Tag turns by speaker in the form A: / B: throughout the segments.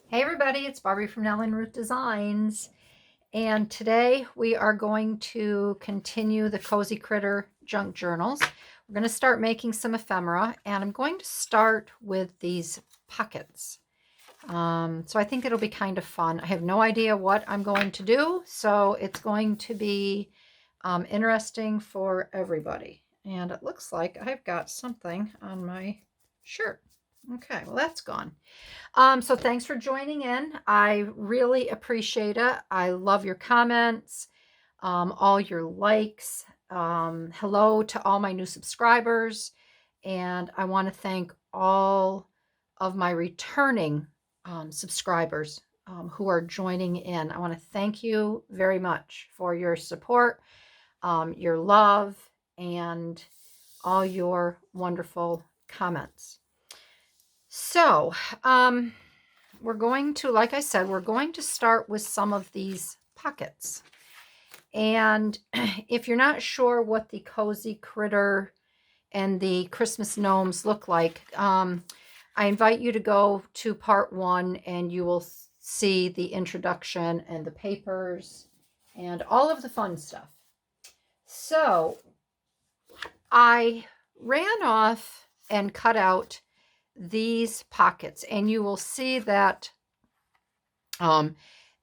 A: Hey everybody, it's Barbie from Nell and Ruth Designs, and today we are going to continue the Cozy Critter junk journals. We're going to start making some ephemera, and I'm going to start with these pockets. So I think it'll be kind of fun. I have no idea what I'm going to do, so it's going to be interesting for everybody. And it looks like I've got something on my shirt. Okay, well that's gone. So thanks for joining in. I really appreciate it. I love your comments, all your likes. Hello to all my new subscribers. And I want to thank all of my returning subscribers who are joining in. I want to thank you very much for your support, your love, and all your wonderful comments. So, we're going to, like I said, we're going to start with some of these pockets. And if you're not sure what the Cozy Critter and the Christmas gnomes look like, I invite you to go to part 1 and you will see the introduction and the papers and all of the fun stuff. So I ran off and cut out these pockets, and you will see that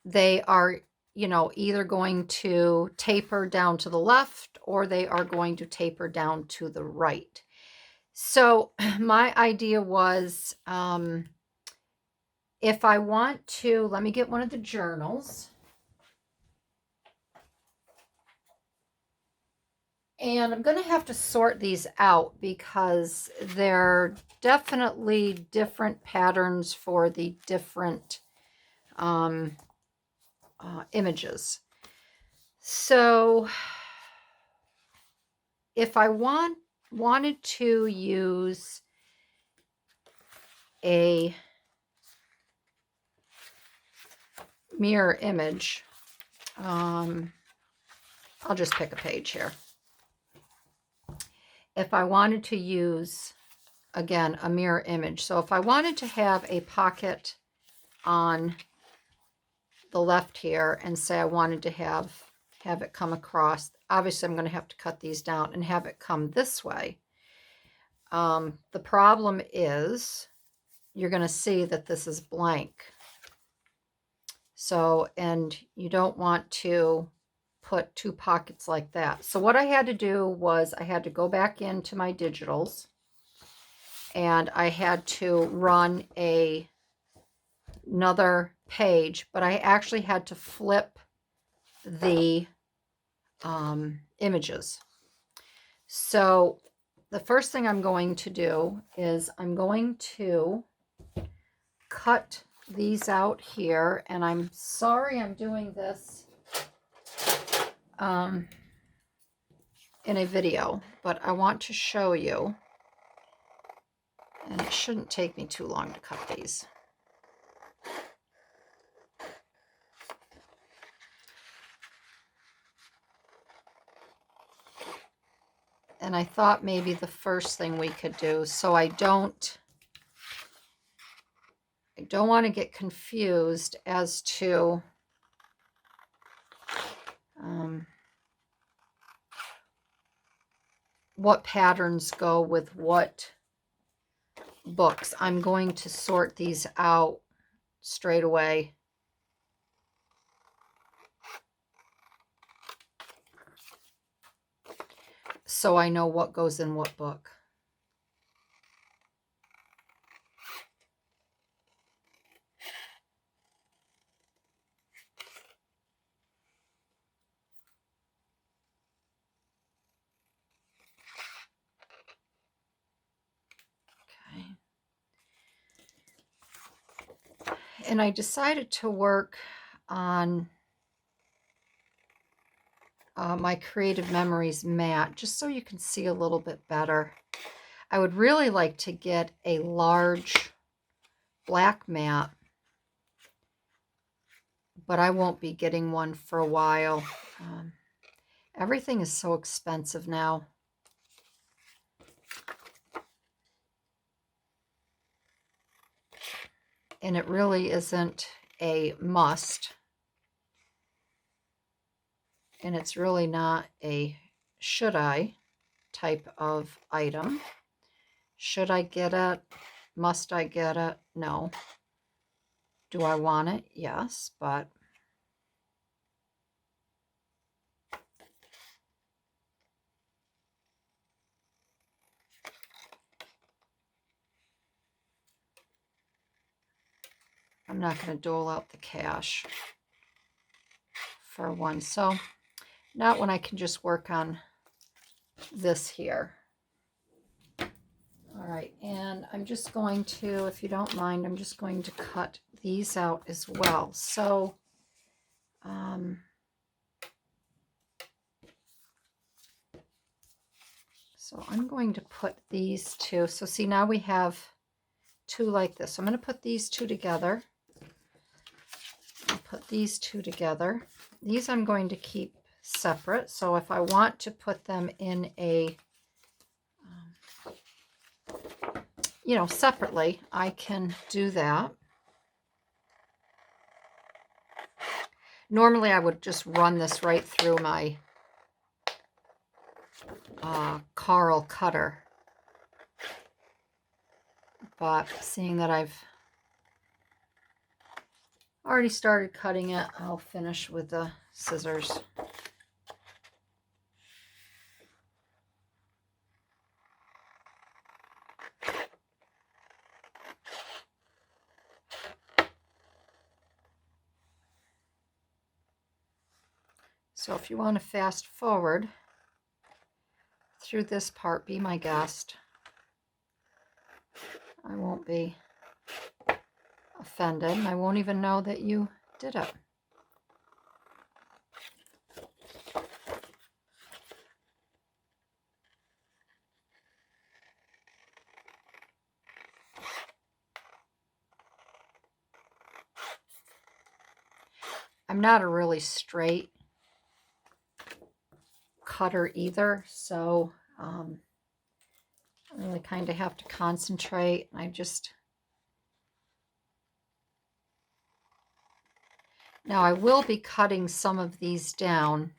A: they are, either going to taper down to the left or they are going to taper down to the right. So my idea was, if I want to, let me get one of the journals. And I'm going to have to sort these out because they're definitely different patterns for the different images. So if I wanted to use a mirror image, I'll just pick a page here. If I wanted to use, again, a mirror image, so if I wanted to have a pocket on the left here and say I wanted to have it come across, obviously I'm going to have to cut these down and have it come this way. The problem is you're going to see that this is blank. So, and you don't want to put two pockets like that. So what I had to do was I had to go back into my digitals and I had to run another page, but I actually had to flip the images. So the first thing I'm going to do is I'm going to cut these out here, and I'm sorry I'm doing this in a video, but I want to show you, and it shouldn't take me too long to cut these. And I thought maybe the first thing we could do, so I don't want to get confused as to what patterns go with what books. I'm going to sort these out straight away. So I know what goes in what book. And I decided to work on my Creative Memories mat, just so you can see a little bit better. I would really like to get a large black mat, but I won't be getting one for a while. Everything is so expensive now. and it really isn't a must. And it's really not a should I type of item. Should I get it? Must I get it? No. Do I want it? Yes, but I'm not going to dole out the cash for one. So not when I can just work on this here. All right, and I'm just going to, if you don't mind, I'm just going to cut these out as well. So so I'm going to put these two. So see, now we have two like this. I'm going to put these two together. I'll put these two together. These I'm going to keep separate. So if I want to put them in a, you know, separately, I can do that. Normally I would just run this right through my Carl cutter. But seeing that I've already started cutting it, I'll finish with the scissors. So if you want to fast forward through this part, be my guest. I won't be offended. I won't even know that you did it. I'm not a really straight cutter either, so I really kind of have to concentrate. Now I will be cutting some of these down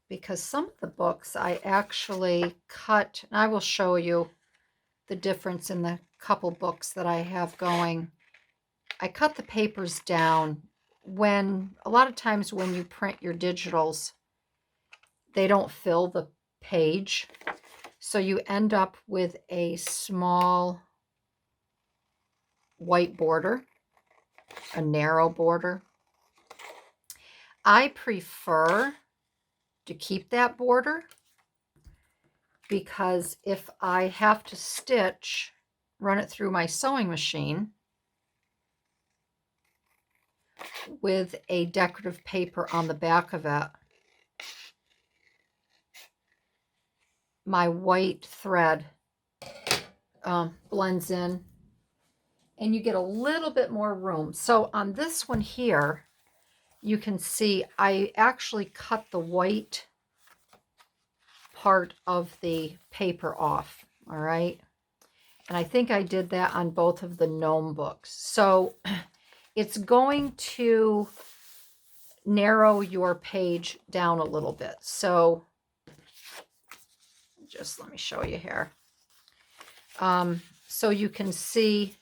A: because some of the books I actually cut, and I will show you the difference in the couple books that I have going. I cut the papers down. When a lot of times when you print your digitals, they don't fill the page, so you end up with a small white border, a narrow border. I prefer to keep that border because if I have to stitch, run it through my sewing machine with a decorative paper on the back of it, my white thread blends in and you get a little bit more room. So on this one here, you can see I actually cut the white part of the paper off, all right? And I think I did that on both of the gnome books. So it's going to narrow your page down a little bit. So just let me show you here. So you can see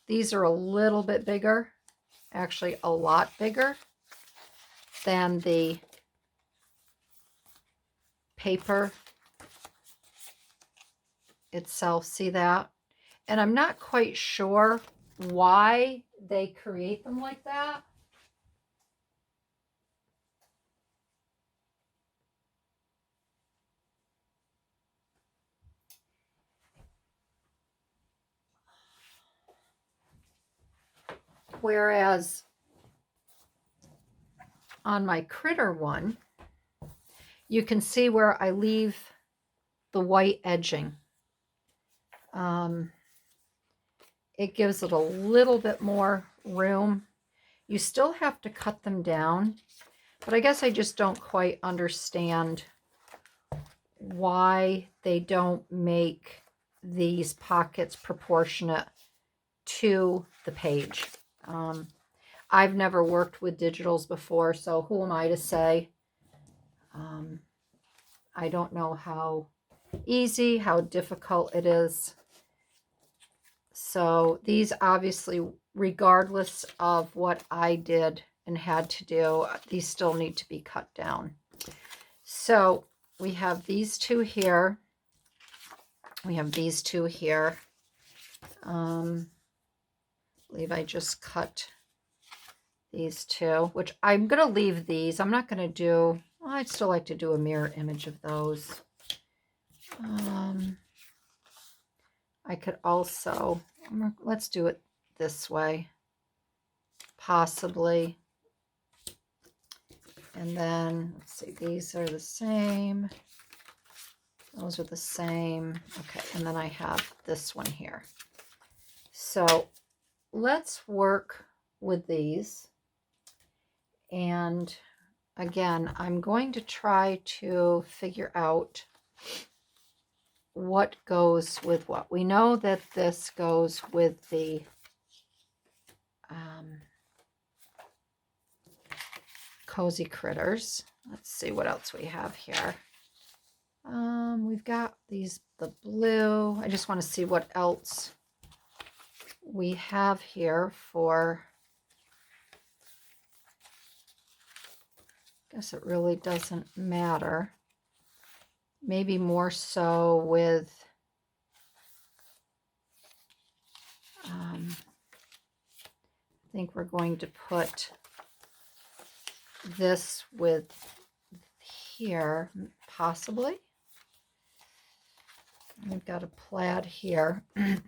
A: these are a little bit bigger, actually a lot bigger than the paper itself. See that? And I'm not quite sure why they create them like that. Whereas on my critter one, you can see where I leave the white edging. It gives it a little bit more room. You still have to cut them down, but I guess I just don't quite understand why they don't make these pockets proportionate to the page. I've never worked with digitals before, so who am I to say? I don't know how easy, how difficult it is. So these obviously, regardless of what I did and had to do, these still need to be cut down. So we have these two here. We have these two here. I believe I just cut these two, which I'm going to leave these. I'm not going to do, well, I'd still like to do a mirror image of those. I could also, let's do it this way, possibly. And then, let's see, these are the same. Those are the same. Okay, and then I have this one here. So let's work with these. And again, I'm going to try to figure out what goes with what. We know that this goes with the Cozy Critters. Let's see what else we have here. We've got these, the blue. I just want to see what else we have here for, I guess it really doesn't matter. Maybe more so with I think we're going to put this with here, possibly. We've got a plaid here. I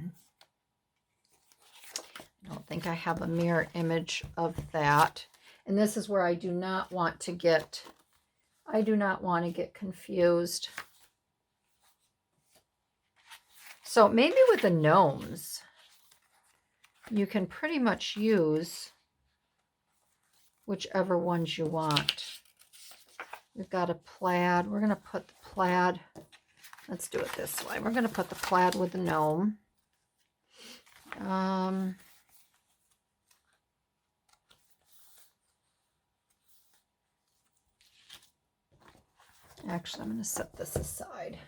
A: don't think I have a mirror image of that. And this is where I do not want to get confused. So maybe with the gnomes, you can pretty much use whichever ones you want. We've got a plaid. We're going to put the plaid, let's do it this way. We're going to put the plaid with the gnome. Actually, I'm going to set this aside.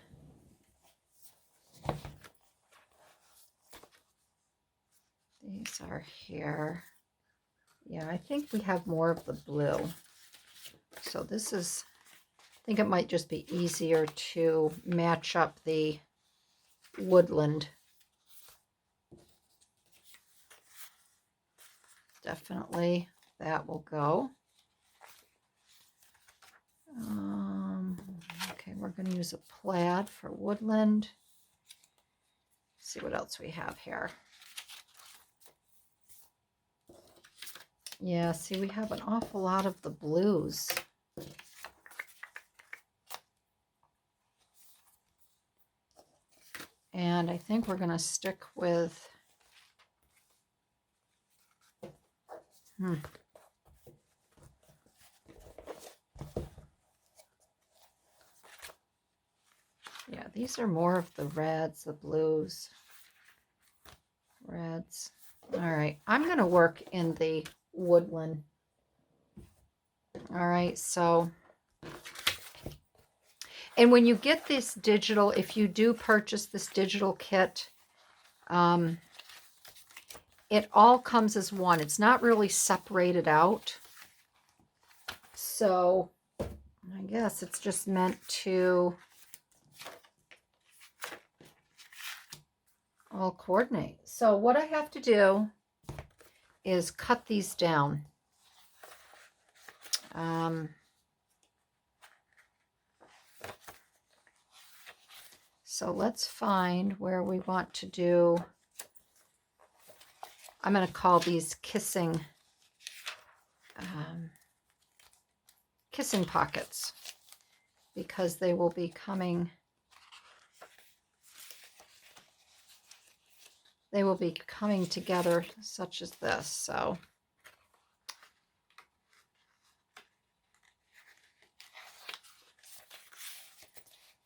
A: These are here. Yeah, I think we have more of the blue. So this is, I think it might just be easier to match up the woodland. Definitely that will go. Okay, we're going to use a plaid for woodland. Let's see what else we have here. Yeah, see, we have an awful lot of the blues. And I think we're going to stick with, yeah, these are more of the reds, the blues, reds. All right, I'm going to work in the woodland. All right, so, and when you get this digital, if you do purchase this digital kit, it all comes as one. It's not really separated out. So I guess it's just meant to all coordinate. So what I have to do is cut these down. So let's find where we want to do, I'm going to call these kissing pockets, because they will be coming, together such as this. So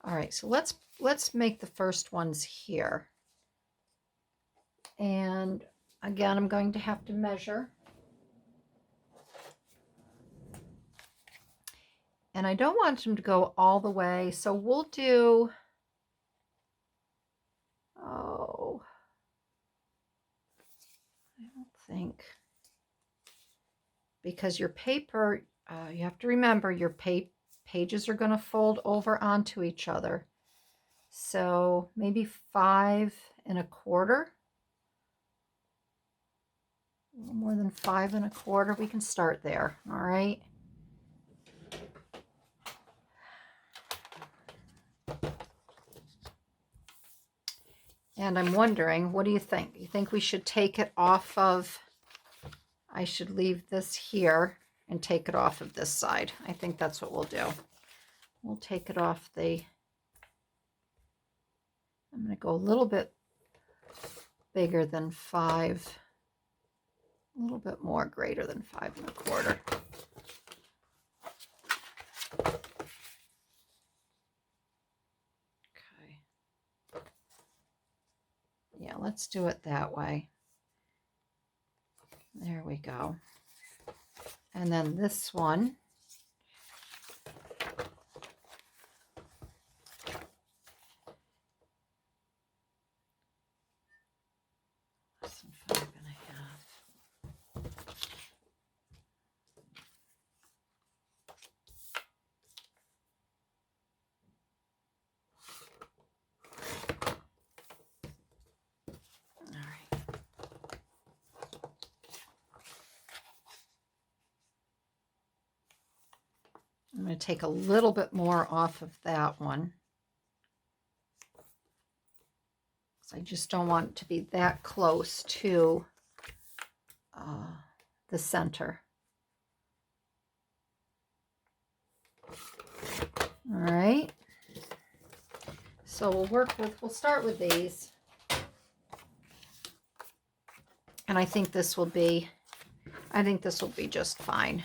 A: All right, so let's make the first ones here. And again, I'm going to have to measure. And I don't want them to go all the way, so we'll do, oh, I don't think, because your paper, you have to remember your pages are going to fold over onto each other. So maybe 5 1/4. A little more than 5 1/4. We can start there. All right. And I'm wondering, what do you think? You think we should take it off of, I should leave this here and take it off of this side. I think that's what we'll do. We'll take it off the, I'm going to go a little bit bigger than 5, a little bit more greater than 5 1/4. Okay. Yeah, let's do it that way. There we go. And then this one, less than 5 1/2. All right. I'm going to take a little bit more off of that one. I just don't want it to be that close to the center. All right. So we'll start with these. And I think this will be just fine.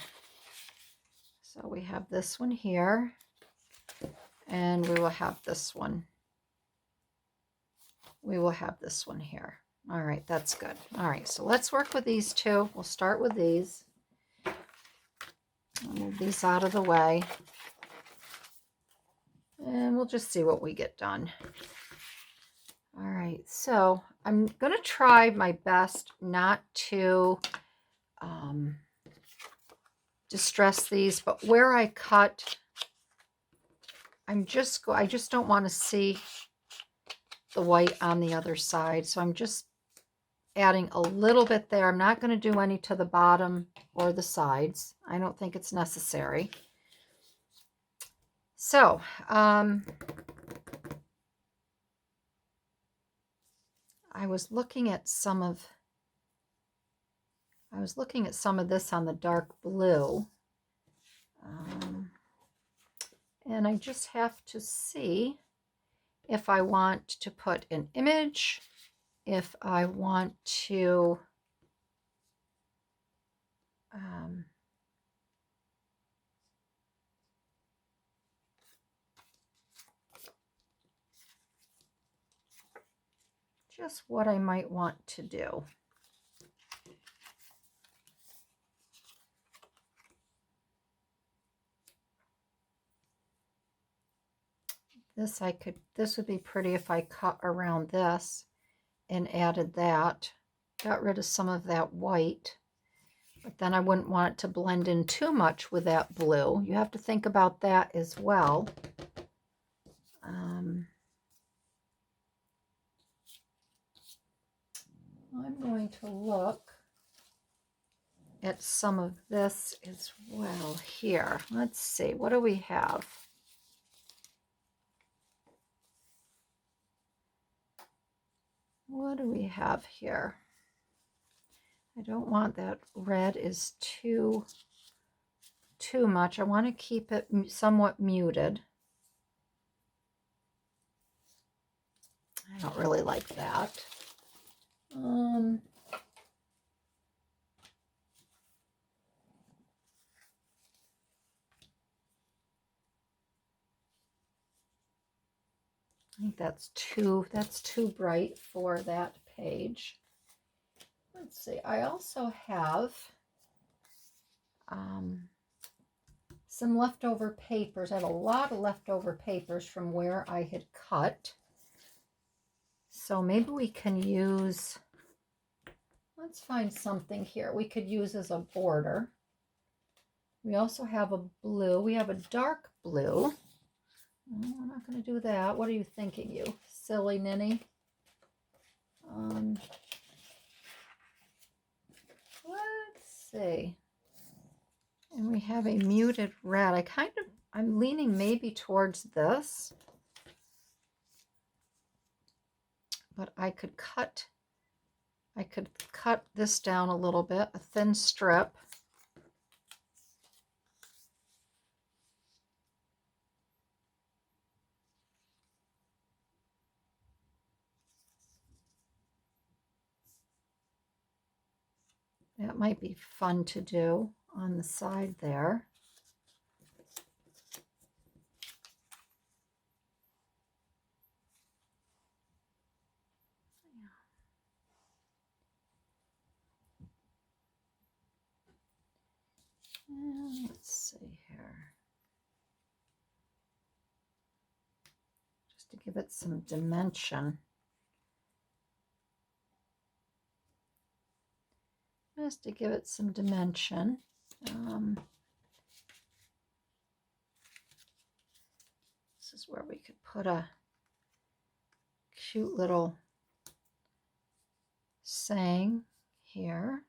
A: So we have this one here, and we will have this one. We will have this one here. All right, that's good. All right, so let's work with these two. We'll start with these. I'll move these out of the way. And we'll just see what we get done. All right, so I'm going to try my best not to distress these, but where I cut, I just don't want to see the white on the other side. So I'm just adding a little bit there. I'm not going to do any to the bottom or the sides. I don't think it's necessary. So, I was looking at some of this on the dark blue. And I just have to see if I want to put an image, if I want to just what I might want to do. This would be pretty if I cut around this and added that, got rid of some of that white, but then I wouldn't want it to blend in too much with that blue. You have to think about that as well. I'm going to look at some of this as well here. Let's see, what do we have? What do we have here? I don't want that red is too much. I want to keep it somewhat muted. I don't really like that. I think that's too bright for that page. Let's see, I also have some leftover papers. I have a lot of leftover papers from where I had cut. So maybe we can use, let's find something here we could use as a border. We also have a blue. We have a dark blue. Oh, we're not going to do that. What are you thinking, you silly ninny? Let's see. And we have a muted red. I'm leaning maybe towards this. But I could cut this down a little bit, a thin strip. That might be fun to do on the side there. And let's see here. Just to give it some dimension. This is where we could put a cute little saying here.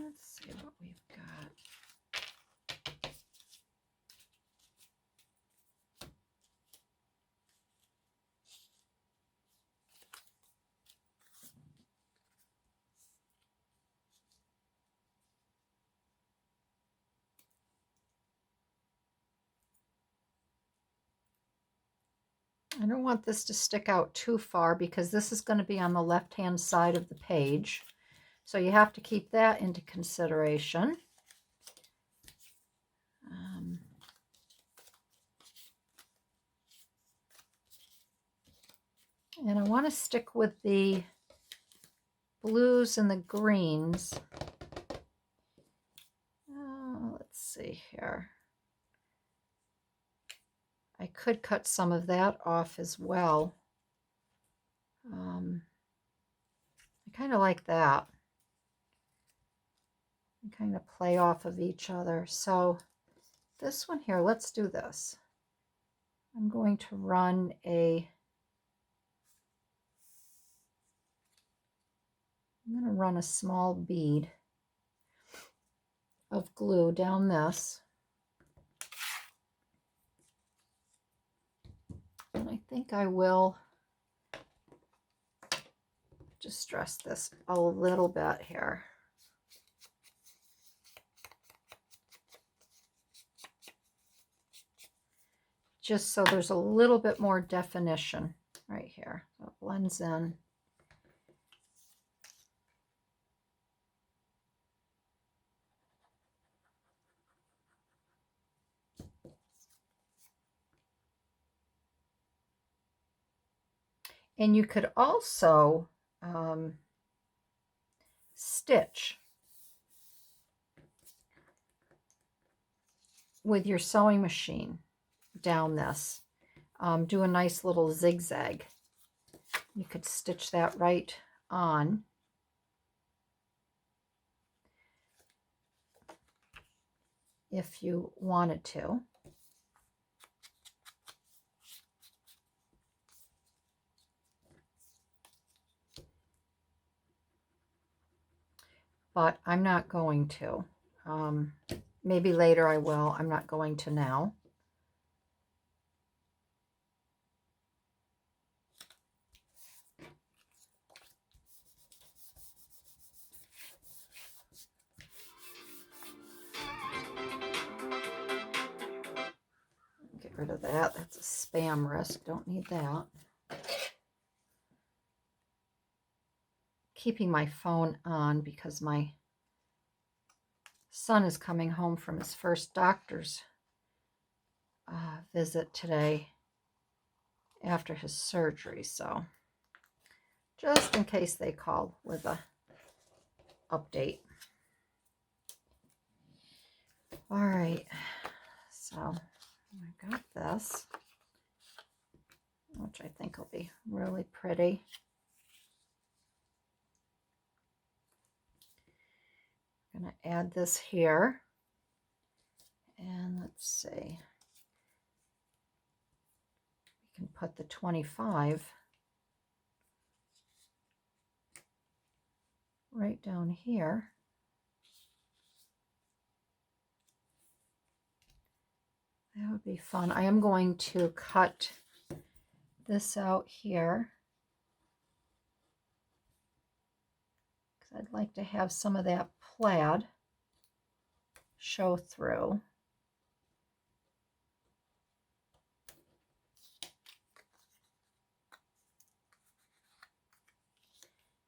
A: Let's see what we've got. I don't want this to stick out too far because this is going to be on the left-hand side of the page. So you have to keep that into consideration. And I want to stick with the blues and the greens. Let's see here. I could cut some of that off as well. I kind of like that. And kind of play off of each other. So this one here, let's do this. I'm going to run a small bead of glue down this. And I think I will just stress this a little bit here. Just so there's a little bit more definition right here. So it blends in. And you could also stitch with your sewing machine down this. Do a nice little zigzag. You could stitch that right on. If you wanted to. But I'm not going to. Maybe later I will. I'm not going to now. Get rid of that. That's a spam risk. Don't need that. keeping my phone on because my son is coming home from his first doctor's visit today after his surgery. So just in case they call with a update. All right, so I got this, which I think will be really pretty. I'm going to add this here, and let's see, we can put the 25 right down here. That would be fun. I am going to cut this out here because I'd like to have some of that plaid show through.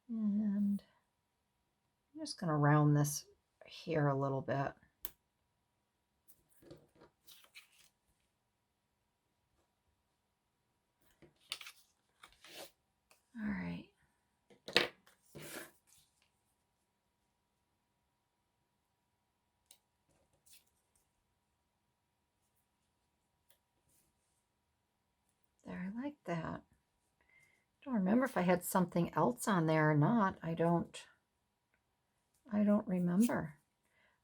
A: And I'm just going to round this here a little bit. All right. There, I like that. I don't remember if I had something else on there or not. I don't remember.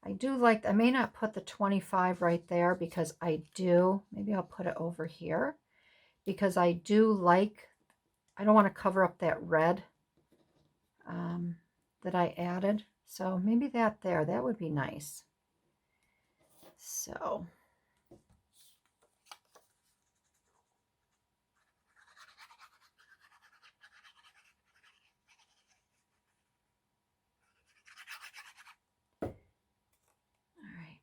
A: I do like, I may not put the 25 right there because I do, maybe I'll put it over here because I do like, I don't want to cover up that red that I added. So maybe that there, that would be nice. So. All right.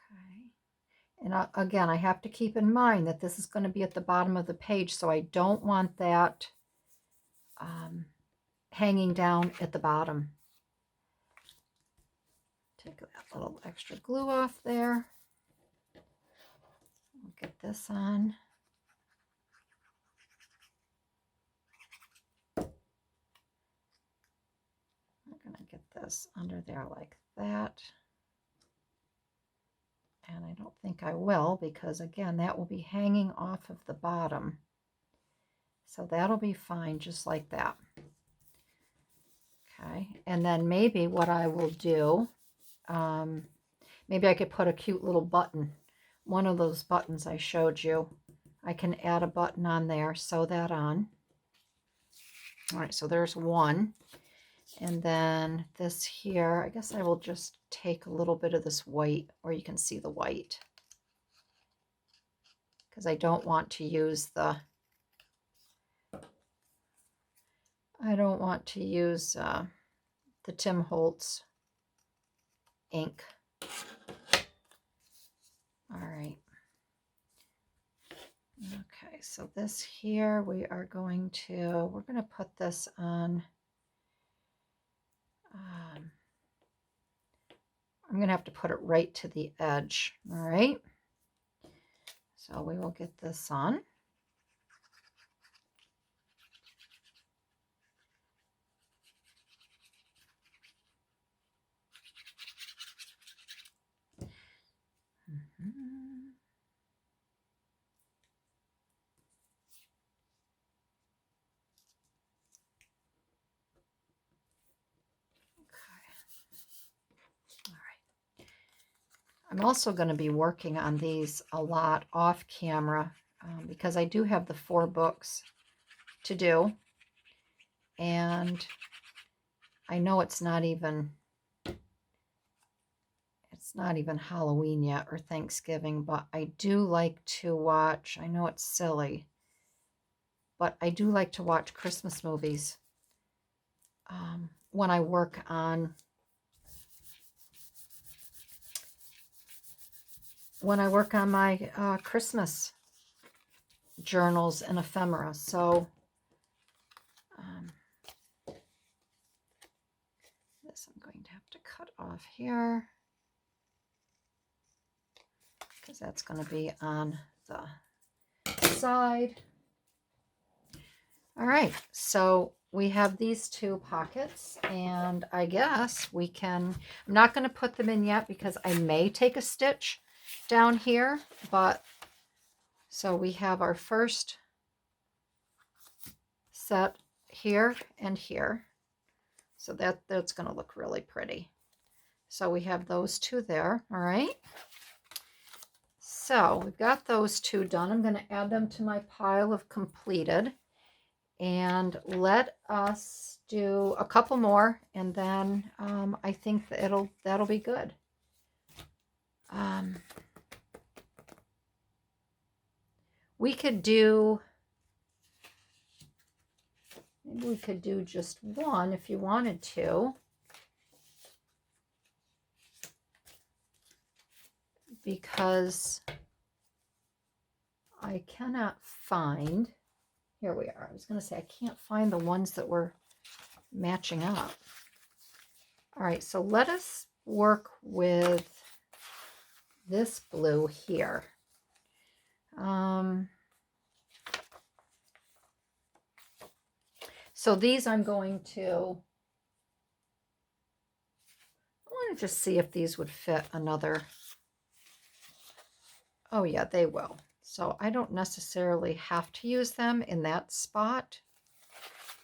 A: Okay. And again, I have to keep in mind that this is going to be at the bottom of the page, so I don't want that hanging down at the bottom. Take that little extra glue off there. We'll get this on. I'm going to get this under there like that. And I don't think I will because, again, that will be hanging off of the bottom. So that'll be fine just like that. Okay, and then maybe what I will do, maybe I could put a cute little button. One of those buttons I showed you. I can add a button on there, sew that on. All right, so there's one. And then this here, I guess I will just take a little bit of this white, or you can see the white. Because I don't want to use the, the Tim Holtz ink. All right. Okay, so this here, we're going to put this on, I'm going to have to put it right to the edge. All right. So we will get this on. I'm also going to be working on these a lot off camera because I do have the 4 books to do. And I know it's not even Halloween yet or Thanksgiving, but I do like to watch, I know it's silly, but I do like to watch Christmas movies when I work on my Christmas journals and ephemera. So this I'm going to have to cut off here because that's going to be on the side. All right, so we have these two pockets, and I guess we can, I'm not going to put them in yet because I may take a stitch down here, but so we have our first set here and here. So that's going to look really pretty. So we have those two there. All right. So we've got those two done. I'm going to add them to my pile of completed, and let us do a couple more, and then I think that'll be good. We could do, maybe we could do just one if you wanted to, because I cannot find, here we are. I was going to say I can't find the ones that were matching up. All right, so let us work with this blue here. So these I'm going to, I want to just see if these would fit another. Oh yeah, they will. So I don't necessarily have to use them in that spot.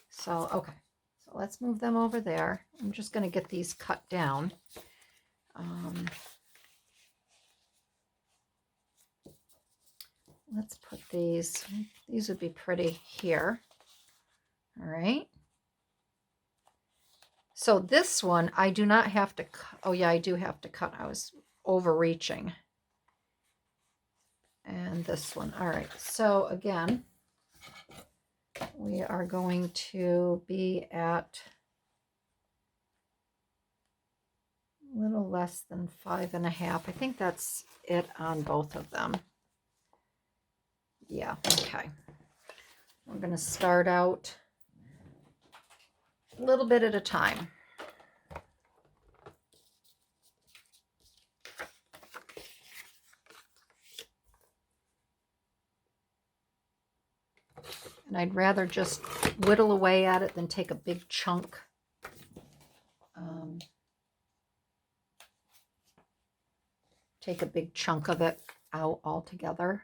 A: So, okay. So let's move them over there. I'm just going to get these cut down. Let's put these would be pretty here. All right. So this one, I do not have to cut. Oh yeah, I do have to cut. I was overreaching. And this one. All right. So again, we are going to be at a little less than 5.5. I think that's it on both of them. Yeah, okay. We're going to start out a little bit at a time. And I'd rather just whittle away at it than take a big chunk. Take a big chunk of it out altogether.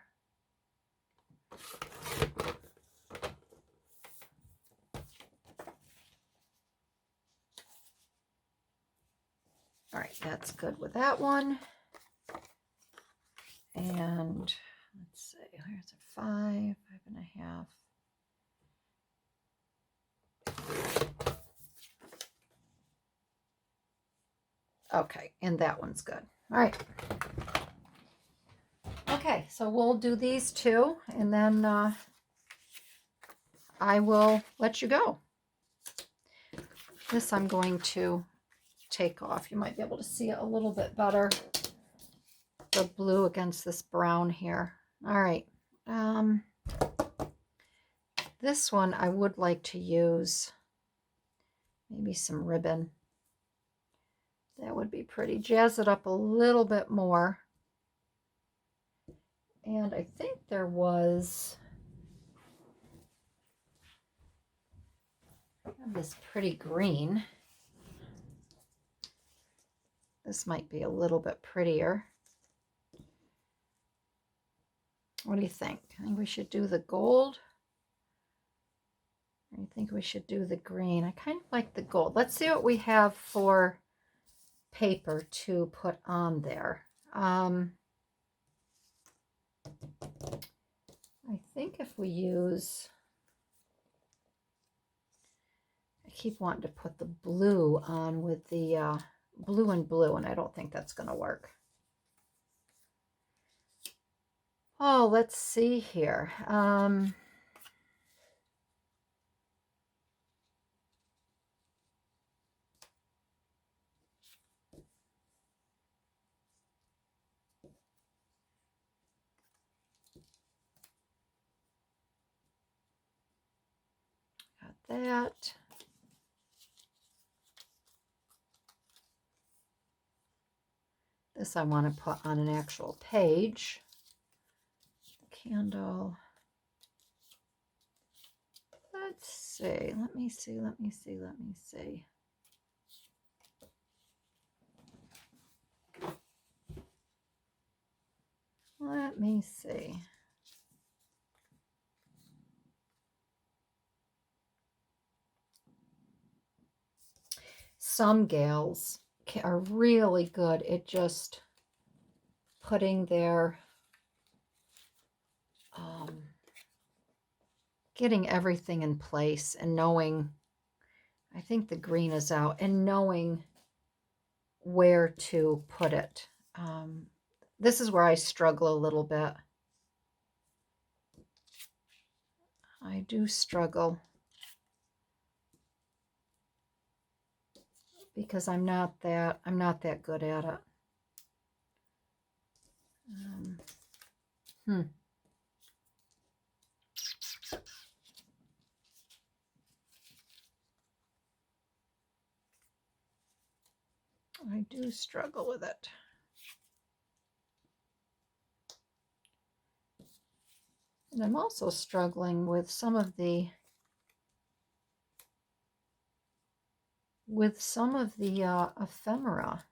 A: All right, that's good with that one. And let's see, here's a 5.5. Okay, and that one's good. All right. Okay, so we'll do these two, and then I will let you go. This I'm going to take off. You might be able to see it a little bit better. The blue against this brown here. All right. This one I would like to use maybe some ribbon. That would be pretty. Jazz it up a little bit more. And I think there was this pretty green. This might be a little bit prettier. What do you think? I think we should do the gold. I think we should do the green. I kind of like the gold. Let's see what we have for paper to put on there. I think if we use, I keep wanting to put the blue on with the blue and blue, and I don't think that's going to work. Oh, let's see here. that. This I want to put on an actual page. Candle. Let's see. Let me see. Let me see. Let me see. Let me see. Some gals are really good at just putting their getting everything in place and knowing, I think the green is out, and knowing where to put it. This is where I struggle a little bit. I do struggle because I'm not that good at it. I do struggle with it. And I'm also struggling with some of the ephemera,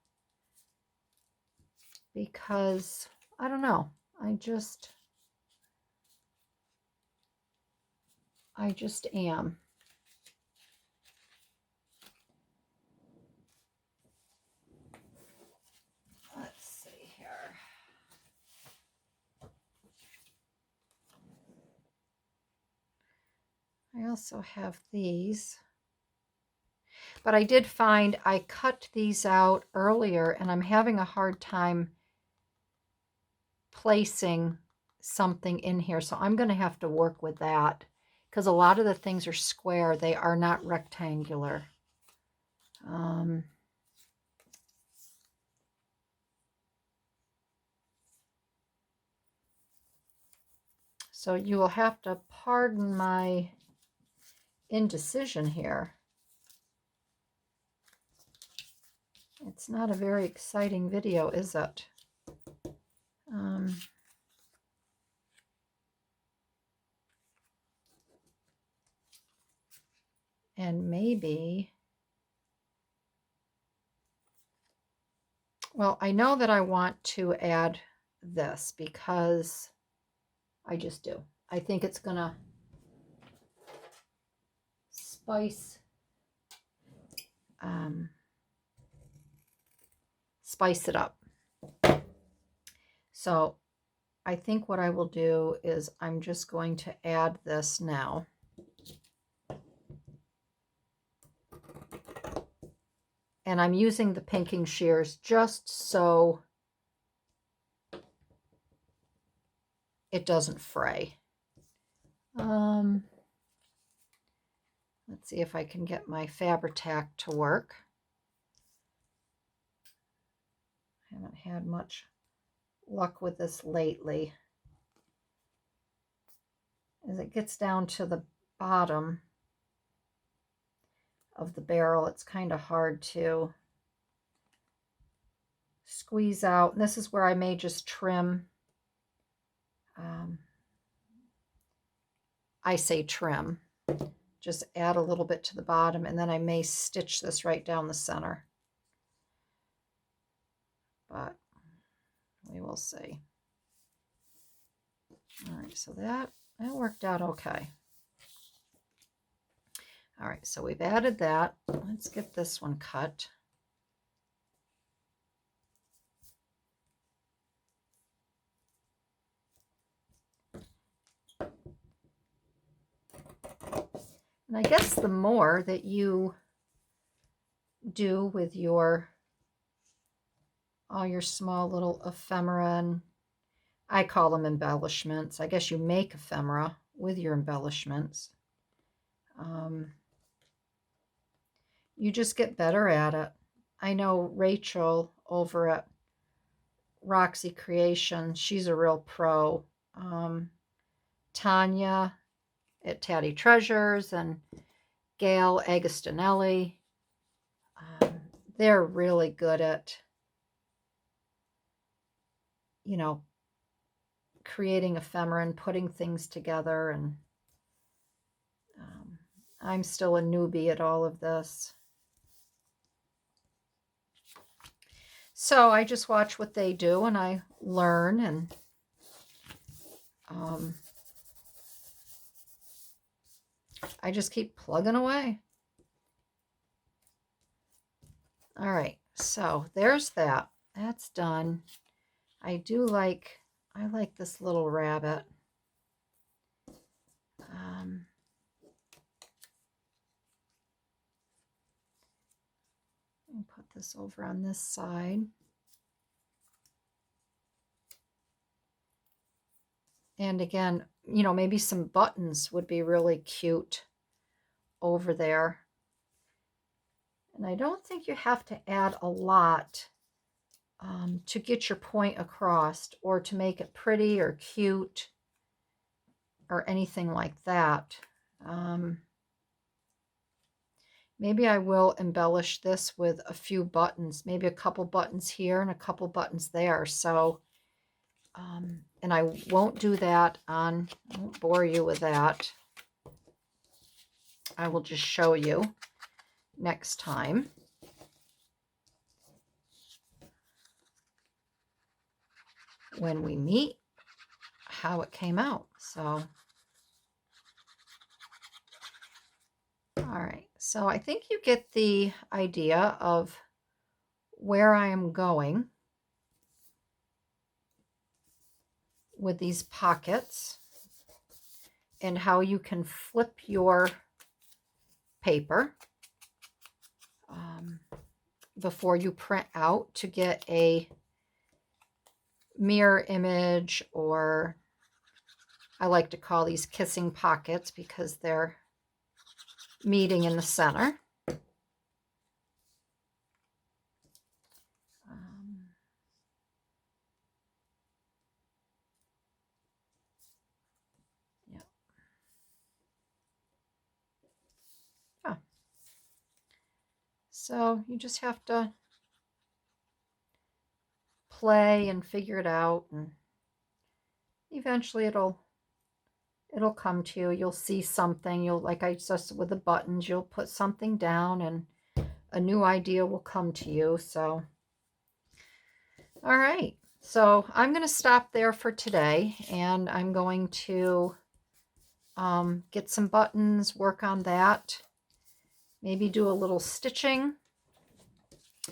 A: because I don't know, I just am. Let's see here. I also have these, but I did find I cut these out earlier and I'm having a hard time placing something in here. So I'm going to have to work with that because a lot of the things are square. They are not rectangular. So you will have to pardon my indecision here. It's not a very exciting video, is it? And maybe, well, I know that I want to add this because I just do. I think it's gonna spice it up. So I think what I will do is I'm just going to add this now. And I'm using the pinking shears just so it doesn't fray. Let's see if I can get my Fabri-Tac to work. I haven't had much luck with this lately. As it gets down to the bottom of the barrel, it's kind of hard to squeeze out. And this is where I may just trim. I say trim. Just add a little bit to the bottom, and then I may stitch this right down the center. But we will see. All right, so that worked out okay. All right, so we've added that. Let's get this one cut. And I guess the more that you do with all your small little ephemera, and I call them embellishments. I guess you make ephemera with your embellishments. You just get better at it. I know Rachel over at Roxy Creation, she's a real pro. Tanya at Tatty Treasures, and Gail Agostinelli. They're really good at, you know, creating ephemera and putting things together. And I'm still a newbie at all of this. So I just watch what they do and I learn, and I just keep plugging away. All right, so there's that. That's done. I like this little rabbit. Let me put this over on this side. And again, you know, maybe some buttons would be really cute over there. And I don't think you have to add a lot to get your point across, or to make it pretty or cute or anything like that. Maybe I will embellish this with a few buttons, maybe a couple buttons here and a couple buttons there. So, and I won't do that I won't bore you with that. I will just show you next time. When we meet, how it came out. So, all right. So I think you get the idea of where I am going with these pockets and how you can flip your paper before you print out to get a mirror image, or I like to call these kissing pockets because they're meeting in the center. Yeah. Oh. So you just have to play and figure it out, and eventually it'll come to you. You'll see something. You'll, like I just with the buttons, you'll put something down and a new idea will come to you. So, all right. So I'm going to stop there for today, and I'm going to get some buttons, work on that, maybe do a little stitching.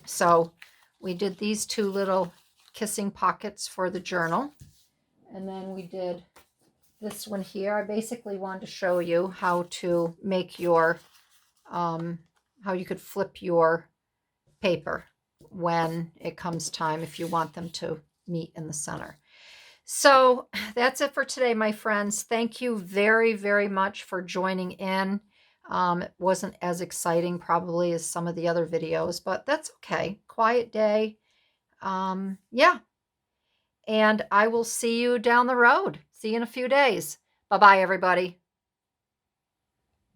A: So we did these two little kissing pockets for the journal, and then we did this one here. I basically wanted to show you how to make your, how you could flip your paper when it comes time, if you want them to meet in the center. So that's it for today, my friends. Thank you very, very much for joining in. It wasn't as exciting probably as some of the other videos, but that's okay. Quiet day. Yeah. And I will see you down the road. See you in a few days. Bye-bye, everybody.